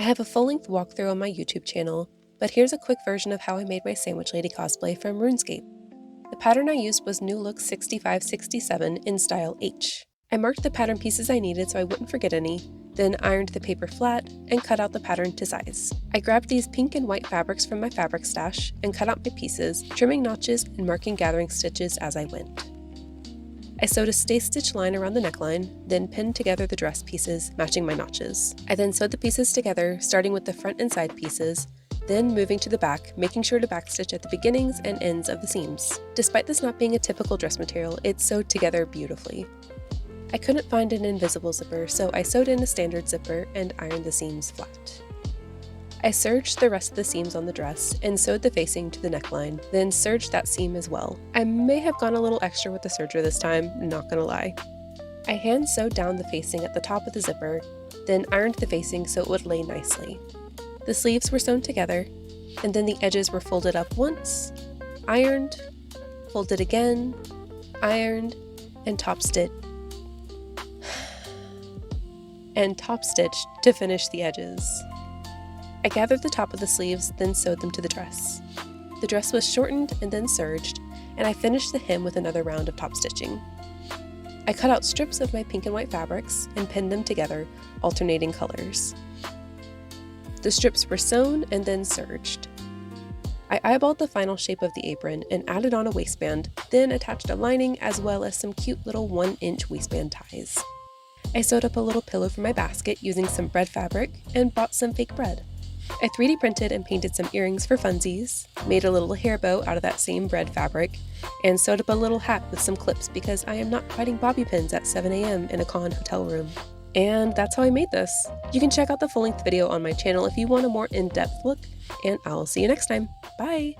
I have a full-length walkthrough on my YouTube channel, but here's a quick version of how I made my Sandwich Lady cosplay from RuneScape. The pattern I used was New Look 6567 in style H. I marked the pattern pieces I needed so I wouldn't forget any, then ironed the paper flat and cut out the pattern to size. I grabbed these pink and white fabrics from my fabric stash and cut out my pieces, trimming notches and marking gathering stitches as I went. I sewed a stay stitch line around the neckline, then pinned together the dress pieces, matching my notches. I then sewed the pieces together, starting with the front and side pieces, then moving to the back, making sure to backstitch at the beginnings and ends of the seams. Despite this not being a typical dress material, it sewed together beautifully. I couldn't find an invisible zipper, so I sewed in a standard zipper and ironed the seams flat. I serged the rest of the seams on the dress and sewed the facing to the neckline, then serged that seam as well. I may have gone a little extra with the serger this time, not gonna lie. I hand sewed down the facing at the top of the zipper, then ironed the facing so it would lay nicely. The sleeves were sewn together, and then the edges were folded up once, ironed, folded again, ironed, and top stitched to finish the edges. I gathered the top of the sleeves, then sewed them to the dress. The dress was shortened and then serged, and I finished the hem with another round of top stitching. I cut out strips of my pink and white fabrics and pinned them together, alternating colors. The strips were sewn and then serged. I eyeballed the final shape of the apron and added on a waistband, then attached a lining as well as some cute little 1-inch waistband ties. I sewed up a little pillow for my basket using some bread fabric and bought some fake bread. I 3D printed and painted some earrings for funsies, made a little hair bow out of that same bread fabric, and sewed up a little hat with some clips because I am not fighting bobby pins at 7 a.m. in a con hotel room. And that's how I made this. You can check out the full-length video on my channel if you want a more in-depth look, and I'll see you next time. Bye!